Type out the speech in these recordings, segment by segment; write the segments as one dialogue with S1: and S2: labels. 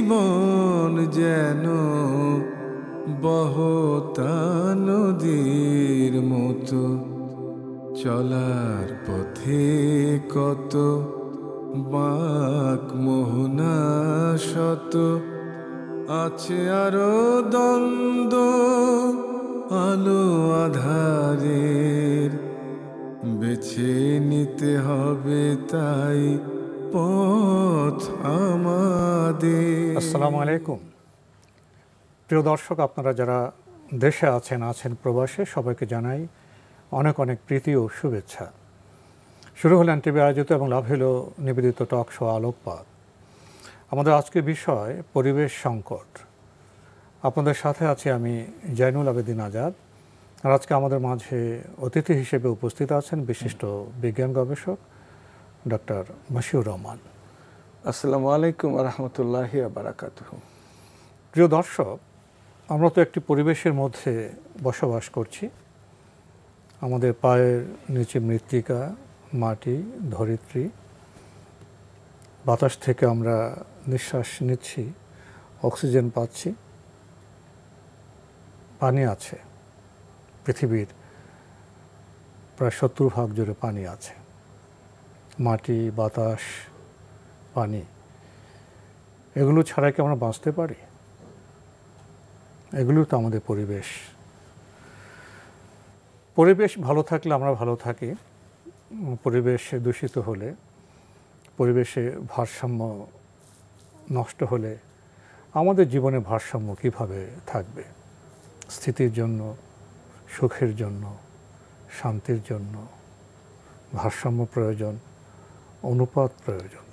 S1: জীবন যেন বহতা নদীর মতো, চলার পথে কত বাঁক মোহনা শত, আছে আরো দ্বন্দ্ব আলো আধারের, বেছে নিতে হবে তাই পথ আমাদের।
S2: আসসালামু আলাইকুম প্রিয় দর্শক, আপনারা যারা দেশে আছেন প্রবাসে, সবাইকে জানাই অনেক অনেক প্রীতি ও শুভেচ্ছা। শুরু হলো এনটিভি আয়োজিত এবং লাভ হলো নিবেদিত টক শো আলোকপাত। আমাদের আজকের বিষয় পরিবেশ সংকট। আপনাদের সাথে আছি আমি জয়নুল আবেদিন আজাদ। আর আজকে আমাদের মাঝে অতিথি হিসেবে উপস্থিত আছেন বিশিষ্ট বিজ্ঞান গবেষক ডক্টর মশিউর রহমান।
S3: আসসালামু আলাইকুম ওয়া রাহমাতুল্লাহি ওয়া বারাকাতুহু।
S2: প্রিয় দর্শক, আমরা তো একটি পরিবেশের মধ্যে বসবাস করছি। আমাদের পায়ের নিচে মৃত্তিকা, মাটি, ধরিত্রী, বাতাস থেকে আমরা নিঃশ্বাস নিচ্ছি, অক্সিজেন পাচ্ছি, পানি আছে। পৃথিবীর প্রায় 70% জুড়ে পানি আছে। মাটি, বাতাস, পানি, এগুলো ছাড়া কি আমরা বাঁচতে পারি? এগুলো তো আমাদের পরিবেশ। পরিবেশ ভালো থাকলে আমরা ভালো থাকি। পরিবেশ দূষিত হলে, পরিবেশে ভারসাম্য নষ্ট হলে আমাদের জীবনে ভারসাম্য কীভাবে থাকবে? স্থিতির জন্য, সুখের জন্য, শান্তির জন্য ভারসাম্য প্রয়োজন, অনুপাত প্রয়োজন।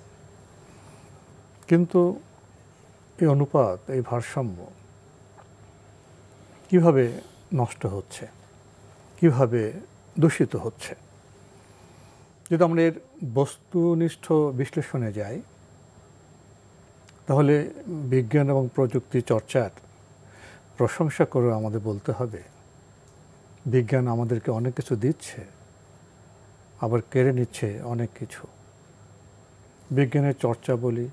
S2: কিন্তু এই অনুপাত, এই ভারসাম্য কিভাবে নষ্ট হচ্ছে, কিভাবে দূষিত হচ্ছে? যদি আমরা এর বস্তুনিষ্ঠ বিশ্লেষণে যাই, তাহলে বিজ্ঞান এবং প্রযুক্তি চর্চার প্রশংসা করে আমাদের বলতে হবে, বিজ্ঞান আমাদেরকে অনেক কিছু দিচ্ছে, আবার কেড়ে নিচ্ছে অনেক কিছু। বিজ্ঞানের চর্চা বলি,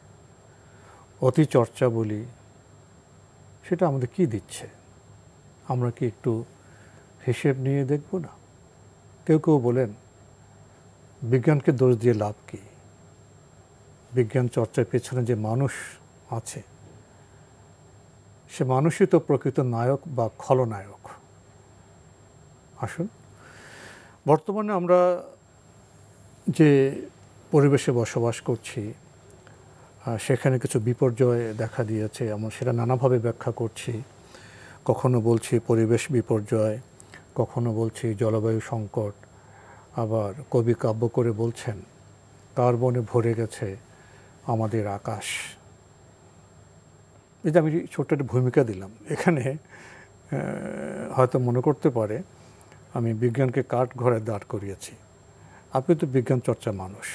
S2: অতি চর্চা বলি, সেটা আমাদের কি দিচ্ছে? আমরা কি একটু হিসেব নিয়ে দেখব না? কেউ কেউ বলেন, বিজ্ঞানকে দোষ দিয়ে লাভ কি? বিজ্ঞান চর্চার পেছনে যে মানুষ আছে, সে মানুষই তো প্রকৃত নায়ক বা খলনায়ক। আসুন, বর্তমানে আমরা যে পরিবেশে বসবাস করছি, সেখানে কিছু বিপর্যয় দেখা দিয়েছে। আমরা সেটা নানাভাবে ব্যাখ্যা করছি। কখনো বলছি পরিবেশ বিপর্যয়, কখনো বলছি জলবায়ু সংকট, আবার কবি কাব্য করে বলছেন কার্বনে ভরে গেছে আমাদের আকাশ। এই যে আমি ছোট্ট একটা ভূমিকা দিলাম, এখানে হয়তো মনে করতে পারে আমি বিজ্ঞানকে কাঠ ঘরে দাঁড় করিয়েছি। আপনি তো বিজ্ঞান চর্চা মানুষ,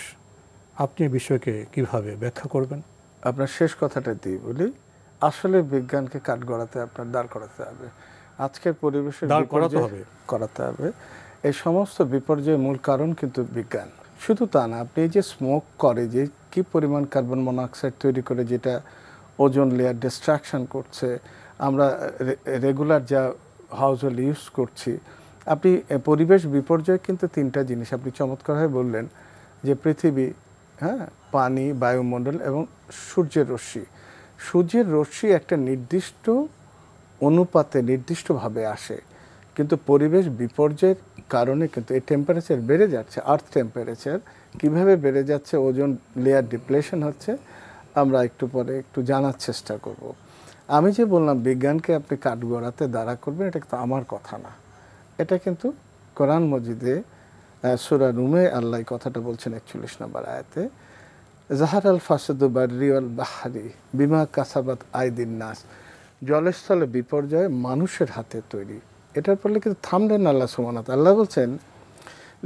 S2: আপনি এই বিষয়কে কিভাবে ব্যাখ্যা করবেন?
S3: আপনার শেষ কথাটা দিয়ে বলি, আসলে বিজ্ঞানকে কাঠগড়াতে আপনার দাঁড় করাতে হবে। আজকের পরিবেশের
S2: দাঁড় করাতে
S3: হবে। এই সমস্ত বিপর্যয়ের মূল কারণ কিন্তু বিজ্ঞান। শুধু তা না, আপনি এই যে স্মোক করে, যে কি পরিমাণ কার্বন মনোক্সাইড তৈরি করে, যেটা ওজোন লেয়ার ডিস্ট্রাকশন করছে, আমরা রেগুলার যা হাউস হোল্ড ইউজ করছি। আপনি পরিবেশ বিপর্যয় কিন্তু তিনটা জিনিস আপনি চমৎকারভাবে বললেন, যে পৃথিবী, পানি, বায়ুমণ্ডল এবং সূর্যের রশ্মি। সূর্যের রশ্মি একটা নির্দিষ্ট অনুপাতে নির্দিষ্টভাবে আসে, কিন্তু পরিবেশ বিপর্যয়ের কারণে কিন্তু এই টেম্পারেচার বেড়ে যাচ্ছে। আর্থ টেম্পারেচার কীভাবে বেড়ে যাচ্ছে, ওজোন লেয়ার ডিপ্লেশন হচ্ছে, আমরা একটু পরে একটু জানার চেষ্টা করব। আমি যে বললাম বিজ্ঞানকে আপনি কাঠগড়াতে দাঁড়া করবেন, এটা কিন্তু আমার কথা না। এটা কিন্তু কোরআন মজিদে সূরা রুমে আল্লাহ কথাটা বলছেন 41 নম্বর আয়াতে, জাহার আল ফাসাদু বাররি ওয়াল বাহরি বিমা কাসাবাত আইদিন নাস। জলস্থলে বিপর্যয় মানুষের হাতে তৈরি। এটার পরে কিন্তু থামলেন আল্লাহ সুবহানাহু ওয়া তাআলা। আল্লাহ বলছেন,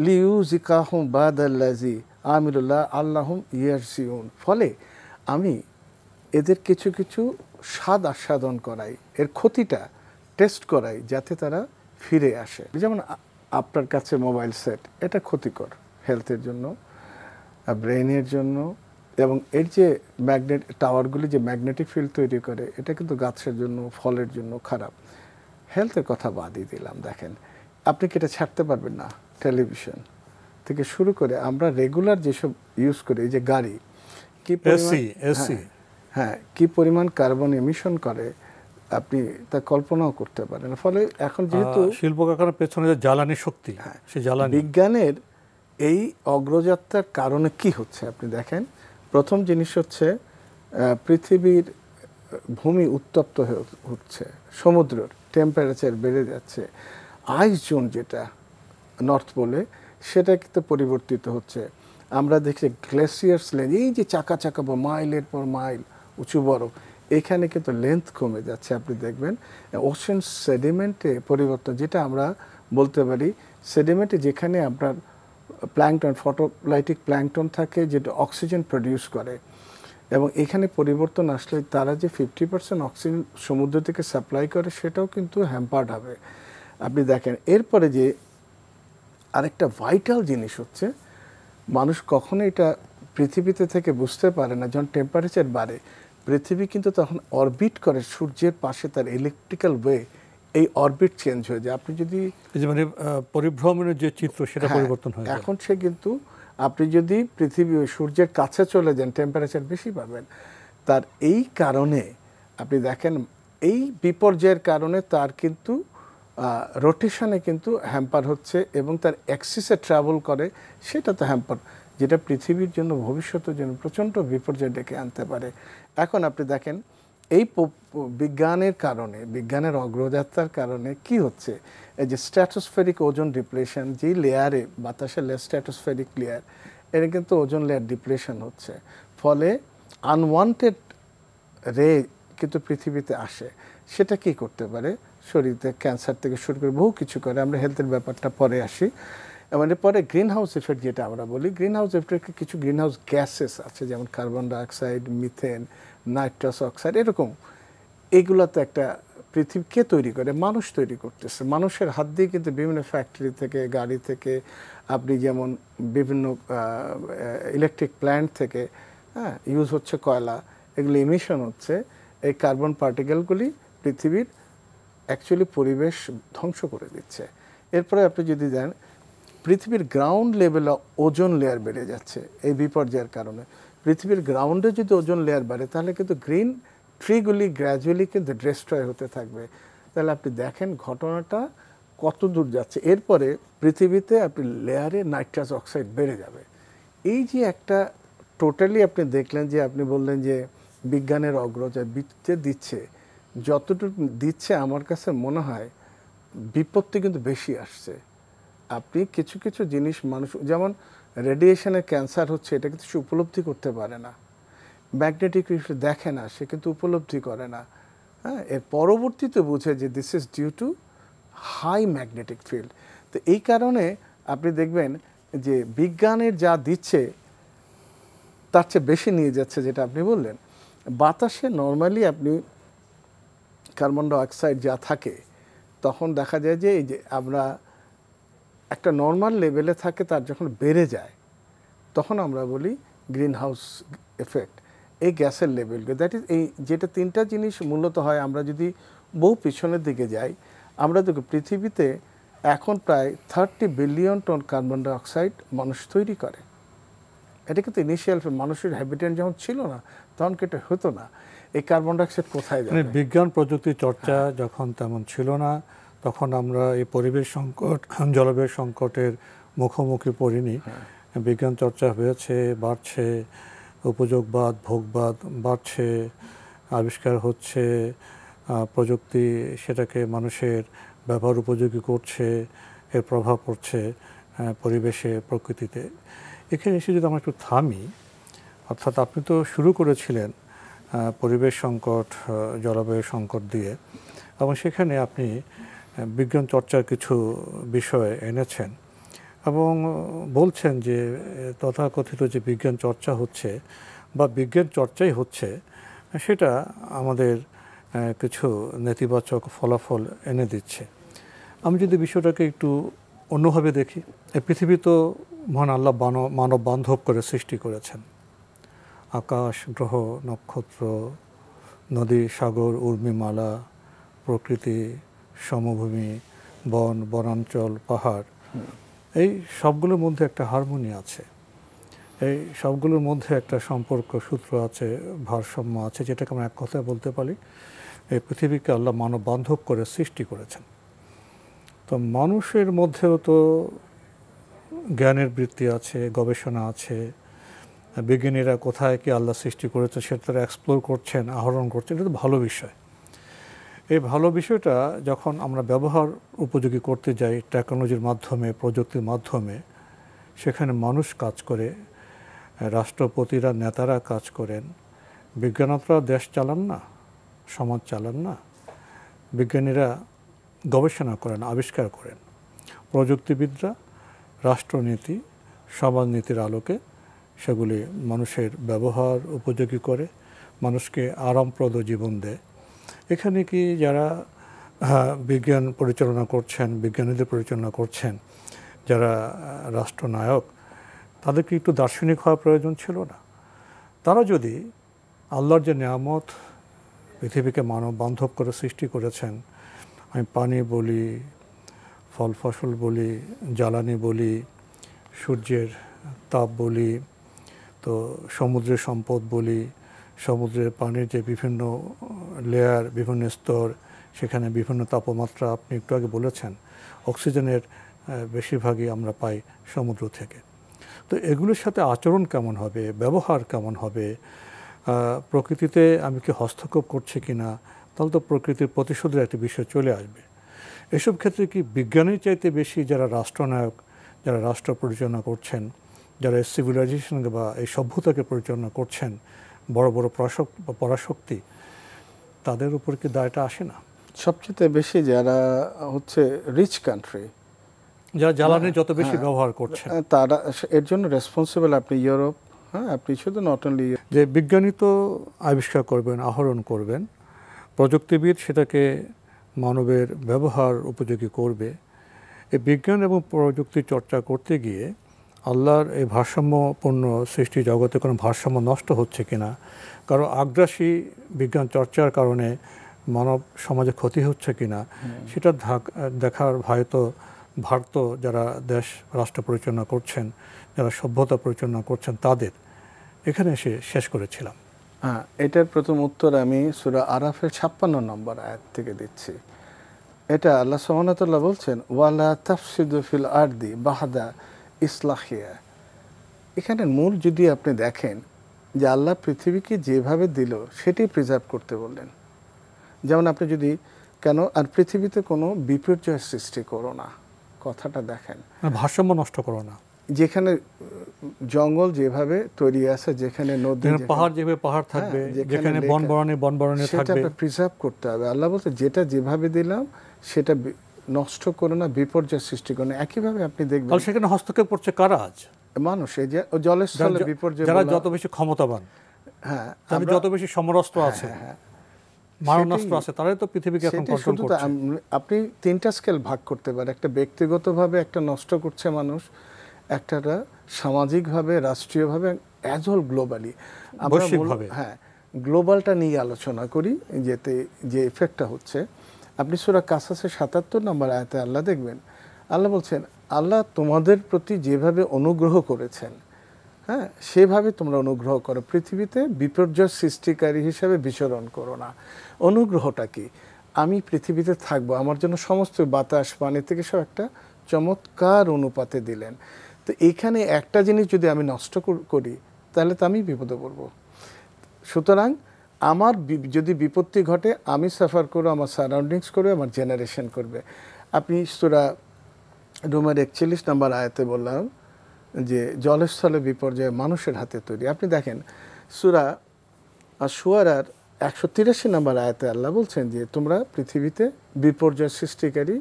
S3: লিউজিকাহুম বাদাল্লাজি আমিরুল্লাহ আল্লাহুম ইয়ারজিউন। ফলে আমি এদের কিছু কিছু স্বাদ আস্বাদন করাই, এর ক্ষতিটা টেস্ট করাই, যাতে তারা ফিরে আসে। যেমন আপনার কাছে মোবাইল সেট, এটা ক্ষতিকর হেলথের জন্য, ব্রেনের জন্য, এবং এর যে টাওয়ারগুলি যে ম্যাগনেটিক ফিল্ড তৈরি করে, এটা কিন্তু গাছের জন্য, ফলের জন্য খারাপ। হেলথের কথা বাদই দিলাম, দেখেন আপনি কি এটা ছাড়তে পারবেন না? টেলিভিশন থেকে শুরু করে আমরা রেগুলার যেসব ইউজ করি, এই যে গাড়ি, কি হ্যাঁ কি পরিমাণ কার্বন এমিশন করে আপনি তা কল্পনাও করতে পারেন। ফলে এখন যেহেতু
S2: শিল্প কারখানার পেছনে যে জ্বালানি শক্তি, সেই জ্বালানি,
S3: বিজ্ঞানের এই অগ্রযাত্রার কারণে কি হচ্ছে আপনি দেখেন। প্রথম জিনিস হচ্ছে পৃথিবীর ভূমি উত্তপ্ত হচ্ছে, সমুদ্রের টেম্পারেচার বেড়ে যাচ্ছে, আইস জোন যেটা নর্থ পোলে সেটা কিন্তু পরিবর্তিত হচ্ছে। আমরা দেখছি গ্লেসিয়ার্স লেন, এই যে চাকা চাকা বা মাইলের পর মাইল উঁচু বরফ, এখানে কিন্তু লেন্থ কমে যাচ্ছে। আপনি দেখবেন ওশেন সেডিমেন্টে পরিবর্তন, যেটা আমরা বলতে পারি সেডিমেন্টে যেখানে আপনার প্ল্যাঙ্কটন, ফটোলাইটিক প্ল্যাঙ্কটন থাকে যেটা অক্সিজেন প্রডিউস করে, এবং এখানে পরিবর্তন আসলে তারা যে 50% অক্সিজেন সমুদ্র থেকে সাপ্লাই করে সেটাও কিন্তু হ্যাম্পার্ড হবে। আপনি দেখেন এরপরে যে আরেকটা ভাইটাল জিনিস হচ্ছে, মানুষ কখনো এটা পৃথিবীতে থেকে বুঝতে পারে না, যখন টেম্পারেচার বাড়ে পৃথিবী কিন্তু তখন অরবিট করে সূর্যের পাশে, তার ইলেকট্রিক্যাল ওয়ে এই অরবিট চেঞ্জ হয়ে যায়। আপনি যদি
S2: মানে পরিভ্রমণের যে চিত্র সেটা পরিবর্তন হয়
S3: এখন, সে কিন্তু আপনি যদি পৃথিবী সূর্যের কাছে চলে যান টেম্পারেচার বেশি পাবেন। তার এই কারণে আপনি দেখেন এই বিপর্যয়ের কারণে তার কিন্তু রোটেশনে কিন্তু হ্যাম্পার হচ্ছে, এবং তার অ্যাক্সিসে ট্রাভেল করে, সেটা তো হ্যাম্পার, যেটা পৃথিবীর জন্য ভবিষ্যতের জন্য প্রচণ্ড বিপর্যয় ডেকে আনতে পারে। এখন আপনি দেখেন এই বিজ্ঞানের কারণে, বিজ্ঞানের অগ্রযাত্রার কারণে কি হচ্ছে, এই যে স্ট্র্যাটোস্ফেরিক ওজন ডিপ্লেশন, যেই লেয়ারে বাতাসের লেয়ার স্ট্র্যাটোস্ফেরিক লেয়ার, এটা কিন্তু ওজন লেয়ার ডিপ্লেশন হচ্ছে। ফলে আনওয়ান্টেড রে কিন্তু পৃথিবীতে আসে। সেটা কি করতে পারে, শরীরে ক্যান্সার থেকে শুরু করে বহু কিছু করে। আমরা হেলথের ব্যাপারটা পরে আসি। মানে পরে গ্রিন হাউস এফেক্ট যেটা আমরা বলি, গ্রিন হাউস এফেক্টে কিছু গ্রিন হাউস গ্যাসেস আছে, যেমন carbon dioxide, methane, nitrous oxide, এরকম। এগুলো তো একটা পৃথিবী কে তৈরি করে? মানুষ তৈরি করতেছে। মানুষের হাত দিয়ে কিন্তু বিভিন্ন ফ্যাক্টরি থেকে, গাড়ি থেকে, আপনি যেমন বিভিন্ন ইলেকট্রিক প্ল্যান্ট থেকে ইউজ হচ্ছে কয়লা, এগুলো ইমিশন হচ্ছে। এই কার্বন পার্টিকেলগুলি পৃথিবীর অ্যাকচুয়ালি পরিবেশ ধ্বংস করে দিচ্ছে। এরপরে আপনি যদি দেন পৃথিবীর গ্রাউন্ড লেভেলে ওজন লেয়ার বেড়ে যাচ্ছে এই বিপর্যয়ের কারণে। পৃথিবীর গ্রাউন্ডে যদি ওজন লেয়ার বাড়ে তাহলে কিন্তু গ্রিন ট্রিগুলি গ্র্যাজুয়ালি কিন্তু ডিস্ট্রয় হতে থাকবে। তাহলে আপনি দেখেন ঘটনাটা কত দূর যাচ্ছে। এরপরে পৃথিবীতে আপনি লেয়ারে নাইট্রাস অক্সাইড বেড়ে যাবে। এই যে একটা টোটালি আপনি দেখলেন, যে আপনি বললেন যে বিজ্ঞানের অগ্রযাত্রা দিচ্ছে, যতটুকু দিচ্ছে আমার কাছে মনে হয় বিপত্তি কিন্তু বেশি আসছে। আপনি কিছু কিছু জিনিস মানুষ, যেমন রেডিয়েশনে ক্যান্সার হচ্ছে, এটা কিন্তু সে উপলব্ধি করতে পারে না। ম্যাগনেটিক রিফ্লেকশন দেখে না, সে কিন্তু উপলব্ধি করে না। হ্যাঁ, এর পরবর্তীতে বুঝে যে this is due to high magnetic field. তো এই কারণে আপনি দেখবেন যে বিজ্ঞানের যা দিচ্ছে তার চেয়ে বেশি নিয়ে যাচ্ছে। যেটা আপনি বললেন, বাতাসে নর্মালি আপনি কার্বন ডাইঅক্সাইড যা থাকে, তখন দেখা যায় যে এই যে আমরা একটা নর্মাল লেভেলে থাকে, তার যখন বেড়ে যায় তখন আমরা বলি গ্রিন হাউস এফেক্ট। এই গ্যাসের লেভেলকে, দ্যাট ইজ এই যেটা তিনটা জিনিস মূলত হয়। আমরা যদি বহু পিছনের দিকে যাই, আমরা দেখি পৃথিবীতে এখন প্রায় 30 বিলিয়ন টন কার্বন ডাইঅক্সাইড মানুষ তৈরি করে। এটা কিন্তু ইনিশিয়াল মানুষের হ্যাবিটেট যখন ছিল না, তখন কি এটা হতো না। এই কার্বন ডাইঅক্সাইড কোথায় যাবে?
S2: বিজ্ঞান প্রযুক্তি চর্চা যখন তেমন ছিল না, তখন আমরা এই পরিবেশ সংকট, জলবায়ু সংকটের মুখোমুখি পড়িনি। বিজ্ঞান চর্চা হয়েছে, বাড়ছে, উপযোগবাদ, ভোগবাদ বাড়ছে, আবিষ্কার হচ্ছে, প্রযুক্তি সেটাকে মানুষের ব্যবহার উপযোগী করছে, এর প্রভাব পড়ছে পরিবেশে, প্রকৃতিতে। এখানে এসে যদি আমরা একটু থামি, অর্থাৎ আপনি তো শুরু করেছিলেন পরিবেশ সংকট, জলবায়ু সংকট দিয়ে, এবং সেখানে আপনি বিজ্ঞান চর্চার কিছু বিষয় এনেছেন এবং বলছেন যে তথাকথিত যে বিজ্ঞান চর্চা হচ্ছে বা বিজ্ঞান চর্চাই হচ্ছে, সেটা আমাদের কিছু নেতিবাচক ফলাফল এনে দিচ্ছে। আমি যদি বিষয়টাকে একটু অন্যভাবে দেখি, এই পৃথিবী তো মহান আল্লাহ মানব বান্ধব করে সৃষ্টি করেছেন। আকাশ, গ্রহ, নক্ষত্র, নদী, সাগর, উর্মিমালা, প্রকৃতি, সমভূমি, বন, বনাঞ্চল, পাহাড়, এই সবগুলোর মধ্যে একটা হারমোনি আছে, এই সবগুলোর মধ্যে একটা সম্পর্ক সূত্র আছে, ভারসাম্য আছে, যেটাকে আমরা এক কথায় বলতে পারি এই পৃথিবীকে আল্লাহ মানব বান্ধব করে সৃষ্টি করেছেন। তো মানুষের মধ্যেও তো জ্ঞানের বৃত্তি আছে, গবেষণা আছে, বিজ্ঞানীরা কোথায় কি আল্লাহ সৃষ্টি করেছে সেটা তারা এক্সপ্লোর করছেন, আহরণ করছেন, এটা তো ভালো বিষয়। এই ভালো বিষয়টা যখন আমরা ব্যবহার উপযোগী করতে যাই টেকনোলজির মাধ্যমে, প্রযুক্তির মাধ্যমে, সেখানে মানুষ কাজ করে, রাষ্ট্রপতিরা, নেতারা কাজ করেন, বিজ্ঞানীরা দেশ চালান না, সমাজ চালান না, বিজ্ঞানীরা গবেষণা করেন, আবিষ্কার করেন, প্রযুক্তিবিদরা রাষ্ট্রনীতি, সমাজনীতির আলোকে সেগুলি মানুষের ব্যবহার উপযোগী করে, মানুষকে আরামপ্রদ জীবন দেয়। এখানে কি যারা বিজ্ঞান পরিচালনা করছেন, বিজ্ঞানীদের পরিচালনা করছেন, যারা রাষ্ট্রনায়ক, তাদেরকে একটু দার্শনিক হওয়া প্রয়োজন ছিল না? তারা যদি আল্লাহর যে নিয়ামত পৃথিবীকে মানব বান্ধব করে সৃষ্টি করেছেন, আমি পানি বলি, ফল ফসল বলি, জ্বালানি বলি, সূর্যের তাপ বলি, তো সমুদ্রের সম্পদ বলি, সমুদ্রের পানির যে বিভিন্ন লেয়ার, বিভিন্ন স্তর, সেখানে বিভিন্ন তাপমাত্রা, আপনি একটু আগে বলেছেন অক্সিজেনের বেশিরভাগই আমরা পাই সমুদ্র থেকে। তো এগুলোর সাথে আচরণ কেমন হবে, ব্যবহার কেমন হবে, প্রকৃতিতে আমি কি হস্তক্ষেপ করছি কি না, তাহলে তো প্রকৃতির প্রতিশোধের একটা বিষয় চলে আসবে। এসব ক্ষেত্রে কি বিজ্ঞানীর চাইতে বেশি যারা রাষ্ট্রনায়ক, যারা রাষ্ট্র পরিচালনা করছেন, যারা সিভিলাইজেশনকে বা এই সভ্যতাকে পরিচালনা করছেন, বড় বড় পরাশক্তি, তাদের উপর কি দায়টা আসে না?
S3: সবচেয়ে বেশি যারা হচ্ছে রিচ কান্ট্রি,
S2: যারা জ্বালানি যত বেশি ব্যবহার করছেন,
S3: তারা এর জন্য রেসপন্সিবল। আপনি ইউরোপ, আপনি শুধু নট অনলি,
S2: যে বিজ্ঞানী তো আবিষ্কার করবেন, আহরণ করবেন, প্রযুক্তিবিদ সেটাকে মানবের ব্যবহার উপযোগী করবে। এই বিজ্ঞান এবং প্রযুক্তি চর্চা করতে গিয়ে আল্লাহর এই ভারসাম্যপূর্ণ সৃষ্টি জগতে কোনো ভারসাম্য নষ্ট হচ্ছে কিনা, কারো আগ্রাসী বিজ্ঞান চর্চার কারণে মানব সমাজে ক্ষতি হচ্ছে কিনা, সেটা দেখার ভারত যারা দেশ রাষ্ট্র পরিচালনা করছেন, যারা সভ্যতা পরিচালনা করছেন, তাদের এখানে এসে শেষ করেছিলাম।
S3: এটার প্রথম উত্তর আমি সূরা আরাফের 56 নম্বর আয়াত থেকে দিচ্ছি। এটা আল্লাহ সুবহানাহু ওয়া তাআলা বলছেন, ওয়ালা তাফসিদু ফিল আরদি বাহদা ইসলাহিয়া। এখানে মূল যদি আপনি দেখেন যে আল্লাহ পৃথিবীকে যেভাবে দিল সেটাই প্রিজার্ভ করতে বললেন। যেমন আপনি যদি আর পৃথিবীতে কোনো বিপর্যয়ের সৃষ্টি করো না, কথাটা দেখেন,
S2: ভারসাম্য নষ্ট করো না।
S3: যেখানে জঙ্গল যেভাবে তৈরি আছে, যেখানে নদী,
S2: পাহাড় যেভাবে পাহাড় থাকবে, যেখানে বনবরণে থাকবে,
S3: সেটা প্রিজার্ভ করতে হবে। আল্লাহ বলতে যেটা যেভাবে দিলাম সেটা নষ্ট করো না, বিপর্যয় সৃষ্টি করো না। একইভাবে আপনি দেখবেন
S2: সেখানে হস্তক্ষেপ করছে কারা? আজ
S3: মানুষ। এই যে জলের স্থলে বিপর্যয়,
S2: যারা যত বেশি ক্ষমতাবান, যত বেশি সমরাস্ত্র আছে, মারণাস্ত্র আছে, তারাই তো পৃথিবীকে এখন কন্ট্রোল করছে।
S3: আপনি তিনটা স্কেল ভাগ করতে পারেন। একটা ব্যক্তিগতভাবে একটা নষ্ট করছে মানুষ, একটা সামাজিকভাবে, রাষ্ট্রীয়ভাবে, অ্যাজ হোল গ্লোবালি। আমরা গ্লোবালটা নিয়ে আলোচনা করি, যেতে যে ইফেক্টটা হচ্ছে। আপনি সূরা কাসাসের 77 নম্বর আয়াতে আল্লাহ দেখবেন, আল্লাহ বলছেন, আল্লাহ তোমাদের প্রতি যেভাবে অনুগ্রহ করেছেন, সেভাবে তোমরা অনুগ্রহ করো, পৃথিবীতে বিপর্যয় সৃষ্টিকারী হিসাবে বিচরণ করো না। অনুগ্রহটা কি? আমি পৃথিবীতে থাকবো, আমার জন্য সমস্ত বাতাস, পানি থেকে সব একটা চমৎকার অনুপাতে দিলেন। তো এইখানে একটা জিনিস যদি আমি নষ্ট করি, তাহলে তো আমি বিপদে পড়ব। সুতরাং আমার যদি বিপত্তি ঘটে, আমি সাফার করবো, আমার সারাউন্ডিংস করবে, আমার জেনারেশন করবে। আপনি সূরা রুমের 41 নম্বর আয়াতে বললাম যে জলস্থলে বিপর্যয় মানুষের হাতে তৈরি। আপনি দেখেন সূরা শুআরার 183 নম্বর আয়াতে আল্লাহ বলছেন যে তোমরা পৃথিবীতে বিপর্যয় সৃষ্টিকারী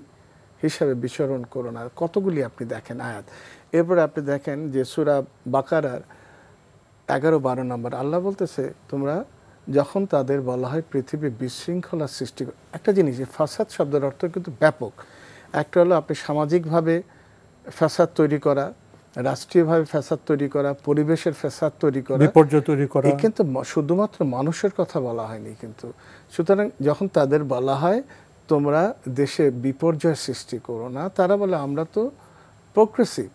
S3: হিসাবে বিচরণ করো না। কতগুলি আপনি দেখেন আয়াত। এরপরে আপনি দেখেন যে সূরা বাকারার 11-12 নম্বর আল্লাহ বলতেছে, তোমরা যখন তাদের বলা হয় পৃথিবী বিশৃঙ্খলা সৃষ্টি, একটা জিনিস, ফাসাদ শব্দের অর্থ কিন্তু ব্যাপক। একটা হলো আপনি সামাজিকভাবে ফাসাদ তৈরি করা, রাষ্ট্রীয়ভাবে ফ্যাসাদ তৈরি করা, পরিবেশের ফ্যাসাদ তৈরি করা,
S2: বিপর্যয় তৈরি করা,
S3: কিন্তু শুধুমাত্র মানুষের কথা বলা হয়নি কিন্তু। সুতরাং যখন তাদের বলা হয় তোমরা দেশে বিপর্যয় সৃষ্টি করো না, তারা বলে আমরা তো প্রোগ্রেসিভ,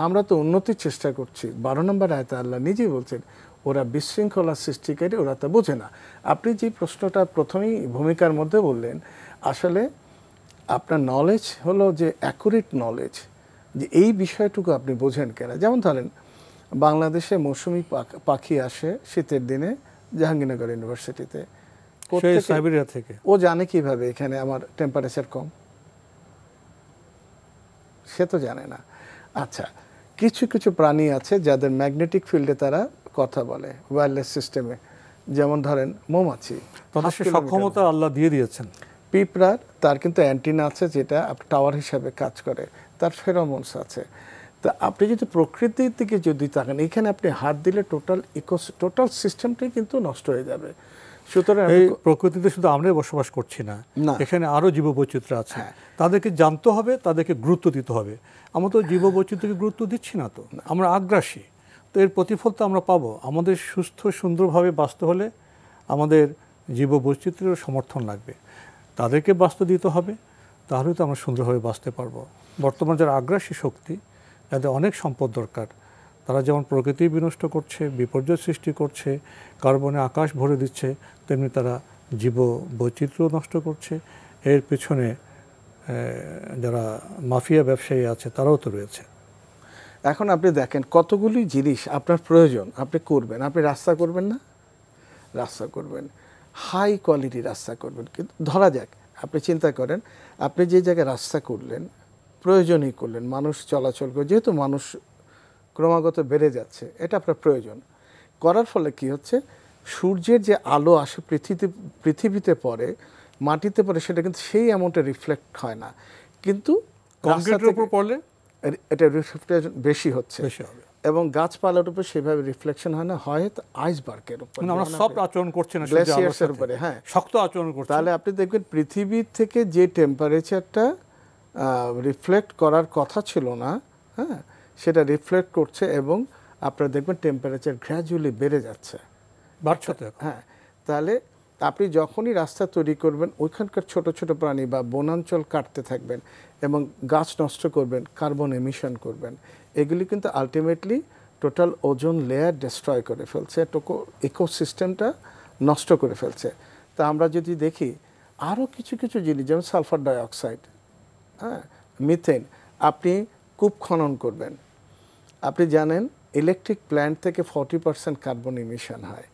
S3: আমরা তো উন্নতির চেষ্টা করছি। 12 নম্বর আয়াতে আল্লাহ নিজেই বলছেন ওরা বিশৃঙ্খলা সৃষ্টিকারী, ওরা তা বোঝে না। আপনি যে প্রশ্নটা প্রথমেই ভূমিকার মধ্যে বললেন, আসলে আপনার নলেজ হলো যে অ্যাকুরেট নলেজ, যে এই বিষয়টুকু আপনি বোঝেন কেনা। যেমন ধরেন বাংলাদেশে মৌসুমি পাখি আসে শীতের দিনে জাহাঙ্গীরনগর ইউনিভার্সিটিতে,
S2: সাইবেরিয়া থেকে।
S3: ও জানে কিভাবে এখানে আমার টেম্পারেচার কম? সে তো জানে না। আচ্ছা, কিছু কিছু প্রাণী আছে যাদের ম্যাগনেটিক ফিল্ডে তারা কথা বলে, ওয়্যারলেস সিস্টেমে। যেমন ধরেন মৌমাছি,
S2: তাদের সক্ষমতা আল্লাহ দিয়ে দিয়েছেন।
S3: পিঁপড়ার তার কিন্তু অ্যান্টিনা আছে যেটা টাওয়ার হিসাবে কাজ করে, তার ফেরোমোনস আছে। তা আপনি যদি প্রকৃতির দিকে যদি তাকান, এখানে আপনি হাত দিলে টোটাল সিস্টেমটাই কিন্তু নষ্ট হয়ে যাবে। সুতরাং
S2: এই প্রকৃতিতে শুধু আমরাই বসবাস করছি না, এখানে আরও জীববৈচিত্র্য আছে, তাদেরকে জানতে হবে, তাদেরকে গুরুত্ব দিতে হবে। আমরা তো জীববৈচিত্র্যকে গুরুত্ব দিচ্ছি না, তো আমরা আগ্রাসী। তো এর প্রতিফল তো আমরা পাবো। আমাদের সুস্থ সুন্দরভাবে বাঁচতে হলে আমাদের জীববৈচিত্র্যের সমর্থন লাগবে, তাদেরকে বাঁচতে দিতে হবে, তাহলে তো আমরা সুন্দরভাবে বাঁচতে পারবো। বর্তমান যারা আগ্রাসী শক্তি, যাদের অনেক সম্পদ দরকার, তারা যেমন প্রকৃতি বিনষ্ট করছে, বিপর্যয় সৃষ্টি করছে, কার্বনে আকাশ ভরে দিচ্ছে, তেমনি তারা জীববৈচিত্র্য নষ্ট করছে। এর পেছনে যারা মাফিয়া ব্যবসায়ী আছে তারাও তো রয়েছে।
S3: এখন আপনি দেখেন কতগুলি জিনিস আপনার প্রয়োজন, আপনি করবেন। আপনি রাস্তা করবেন না, রাস্তা করবেন, হাই কোয়ালিটি রাস্তা করবেন। কিন্তু ধরা যাক আপনি চিন্তা করেন, আপনি যে জায়গায় রাস্তা করলেন প্রয়োজনই করলেন, মানুষ চলাচল করে, যেহেতু মানুষ ক্রমাগত বেড়ে যাচ্ছে, এটা আপনার প্রয়োজন করার ফলে কি হচ্ছে, সূর্যের যে আলো আসে পৃথিবীতে পড়ে, মাটিতে পড়ে, সেটা কিন্তু সেই অ্যামাউন্টে রিফ্লেক্ট হয় না। কিন্তু
S2: কংক্রিটের উপর পড়লে
S3: এটা রিফ্লেকশন বেশি হচ্ছে, এবং গাছপালার উপর সেভাবে রিফ্লেকশন হয় না, হয় আইসবার্গের উপর,
S2: আমরা সফট আচরণ করছি না,
S3: গ্লেসিয়ার্সের উপরে। হ্যাঁ,
S2: শক্ত আচরণ করছি।
S3: তাহলে আপনি দেখবেন পৃথিবীর থেকে যে টেম্পারেচারটা রিফ্লেক্ট করার কথা ছিল না, হ্যাঁ, সেটা রিফ্লেক্ট করছে, এবং আপনারা দেখবেন টেম্পারেচার গ্র্যাজুয়ালি বেড়ে যাচ্ছে,
S2: বাড়ছে।
S3: হ্যাঁ, তাহলে আপনি যখনই রাস্তা তৈরি করবেন, ওইখানকার ছোট ছোট প্রাণী বা বনাঞ্চল কাটতে থাকবেন এবং গাছ নষ্ট করবেন, কার্বন এমিশন করবেন, এগুলি কিন্তু ultimately total ozone layer destroy করে ফেলছে, ইকোসিস্টেমটা নষ্ট করে ফেলছে। তা আমরা যদি দেখি আরও কিছু কিছু জিনিস, যেমন সালফার ডাইঅক্সাইড, হ্যাঁ, মিথেন, আপনি কূপ খনন করবেন, আপনি জানেন ইলেকট্রিক প্ল্যান্ট থেকে 40% কার্বন ইমিশন হয়।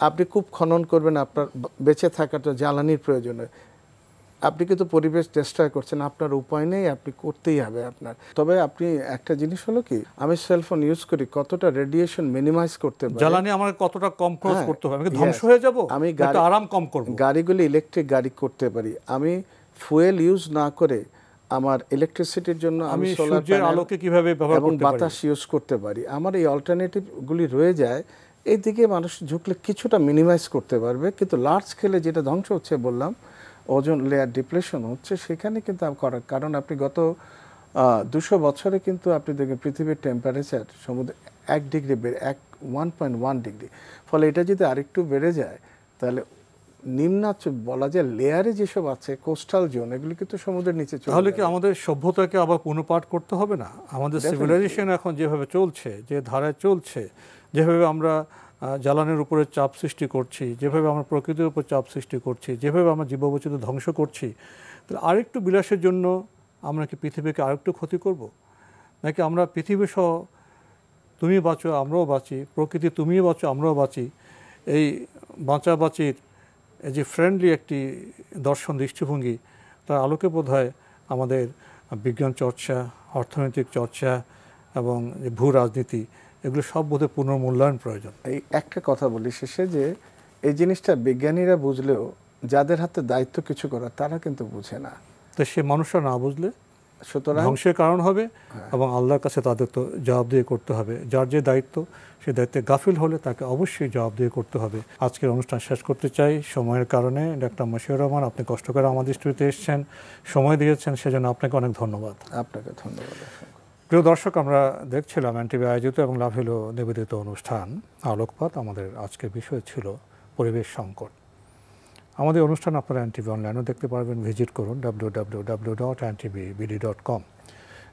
S3: আপনি কূপ খনন করবেন, আপনার বেঁচে থাকাটা জ্বালানির প্রয়োজনে, আপনি কিন্তু পরিবেশ ডিস্ট্রয় করছেন, আপনার উপায় নেই, আপনি করতেই হবে আপনার। তবে আপনি একটা জিনিস হলো কি, আমি সেলফোন ইউজ করি, কতটা রেডিয়েশন মিনিমাইজ করতে পারি,
S2: জ্বালানি আমার কতটা কম খরচ করতে হবে, আমি ধ্বংস হয়ে যাব, আমি আরাম কম করব,
S3: গাড়িগুলি ইলেকট্রিক গাড়ি করতে পারি, আমি ফুয়েল ইউজ না করে আমার ইলেকট্রিসিটির জন্য আমি সোলার
S2: সূর্যের আলোকে কিভাবে ব্যবহার করতে পারি,
S3: বাতাস ইউজ করতে পারি। আমার এই অল্টারনেটিভগুলি রয়ে যায়, এই দিকে মানুষ ঝুঁকলে কিছুটা মিনিমাইজ করতে পারবে। কিন্তু লার্জ স্কেলে যেটা ধ্বংস হচ্ছে বললাম, ওজোন লেয়ার ডিপ্লেশন হচ্ছে, সেখানে কিন্তু করার কারণ আপনি গত 200 বছরে কিন্তু আপনি দেখবেন পৃথিবীর টেম্পারেচার সমুদ্রে 1 ডিগ্রি বেড়ে 1.1 ডিগ্রি। ফলে এটা যদি আরেকটু বেড়ে যায়, তাহলে নিম্নাঞ্চ বলা যায় লেয়ারে যেসব আছে কোস্টাল জোন, এগুলি কিন্তু সমুদ্রের নিচে চলে যাবে।
S2: তাহলে কি আমাদের সভ্যতাকে আবার পুনঃপাঠ করতে হবে না? আমাদের সিভিলাইজেশন এখন যেভাবে চলছে, যে ধারায় চলছে, যেভাবে আমরা জ্বালানির উপরে চাপ সৃষ্টি করছি, যেভাবে আমরা প্রকৃতির উপর চাপ সৃষ্টি করছি, যেভাবে আমরা জীববৈচিত্র্য ধ্বংস করছি, তাহলে আরেকটু বিলাসের জন্য আমরা কি পৃথিবীকে আরেকটু ক্ষতি করব? নাকি আমরা পৃথিবী সহ তুমি বাঁচো আমরাও বাঁচি, প্রকৃতি তুমিও বাঁচো আমরাও বাঁচি, এই বাঁচাবাঁচির যে ফ্রেন্ডলি একটি দর্শন দৃষ্টিভঙ্গি, তার আলোকে বোধহয় আমাদের বিজ্ঞান চর্চা, অর্থনৈতিক চর্চা এবং ভূ রাজনীতি, এগুলো সব বোধহয় পুনর্মূল্যায়ন প্রয়োজন।
S3: এই একটা কথা বলি শেষে, যে এই জিনিসটা বিজ্ঞানীরা বুঝলেও যাদের হাতে দায়িত্ব কিছু করার, তারা কিন্তু বুঝে না।
S2: তো সে মানুষরা না বুঝলে
S3: সুতরাং
S2: ধ্বংসের কারণ হবে, এবং আল্লাহর কাছে তাদের তো জবাবদিহি করতে হবে। যার যে দায়িত্ব, সেই দায়িত্বে গাফিল হলে তাকে অবশ্যই জবাবদিহি করতে হবে। আজকের অনুষ্ঠান শেষ করতে চাই সময়ের কারণে। ডাক্তার মশিউর রহমান, আপনি কষ্ট করে আমাদের স্টুডিওতে এসেছেন, সময় দিয়েছেন, সেজন্য আপনাকে অনেক ধন্যবাদ।
S3: আপনাকে ধন্যবাদ।
S2: প্রিয় দর্শক, আমরা দেখছিলাম এনটিভি আয়োজিত এবং লাভেলো নিবেদিত অনুষ্ঠান আলোকপাত। আমাদের আজকের বিষয় ছিল পরিবেশ সংকট। আমাদের অনুষ্ঠান আপনারা এনটিভি অনলাইনেও দেখতে পারবেন, ভিজিট করুন www.ntvbd.com।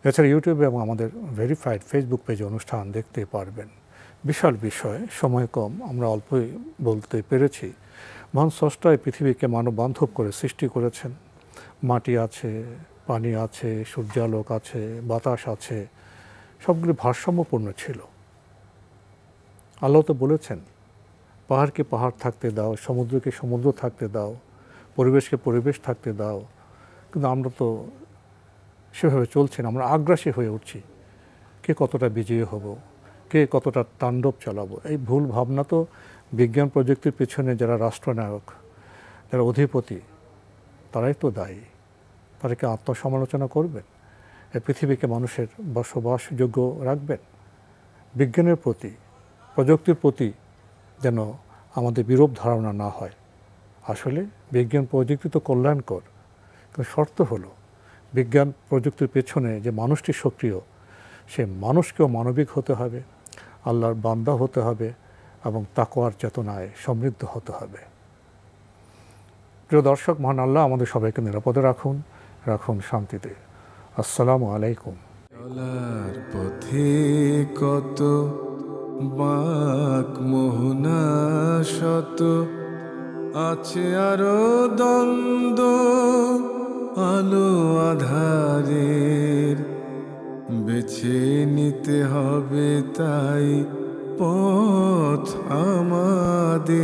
S2: এছাড়া ইউটিউবে এবং আমাদের ভেরিফাইড ফেসবুক পেজে অনুষ্ঠান দেখতে পারবেন। বিশাল বিষয়, সময় কম, আমরা অল্পই বলতে পেরেছি। মহান স্রষ্টা এই পৃথিবীকে মানব বান্ধব করে সৃষ্টি করেছেন। মাটি আছে, পানি আছে, সূর্যালোক আছে, বাতাস আছে, সবগুলি ভারসাম্যপূর্ণ ছিল। আল্লাহ তো বলেছেন, পাহাড়কে পাহাড় থাকতে দাও, সমুদ্রকে সমুদ্র থাকতে দাও, পরিবেশকে পরিবেশ থাকতে দাও। কিন্তু আমরা তো সেভাবে চলছি না, আমরা আগ্রাসী হয়ে উঠছি। কে কতটা বিজয়ী হব, কে কতটা তাণ্ডব চালাবো, এই ভুল ভাবনা তো বিজ্ঞান প্রযুক্তির পেছনে যারা রাষ্ট্রনায়ক, যারা অধিপতি, তারাই তো দায়ী। তারা কি আত্মসমালোচনা করবেন? এই পৃথিবীকে মানুষের বসবাসযোগ্য রাখবেন? বিজ্ঞানের প্রতি, প্রযুক্তির প্রতি যেন আমাদের বিরূপ ধারণা না হয়। আসলে বিজ্ঞান প্রযুক্তি তো কল্যাণকর, কিন্তু শর্ত হলো বিজ্ঞান প্রযুক্তির পেছনে যে মানুষটি সক্রিয়, সে মানুষকেও মানবিক হতে হবে, আল্লাহর বান্দা হতে হবে এবং তাকওয়ার চেতনায় সমৃদ্ধ হতে হবে। প্রিয় দর্শক, মহান আল্লাহ আমাদের সবাইকে নিরাপদে রাখুন, রাখুন শান্তিতে। আসসালামু আলাইকুম।
S1: চলার পথে কত বাঁক মোহনা শত, আছে আরো দ্বন্দ্ব আলো আধারের, বেছে নিতে হবে তাই পথ আমাদের।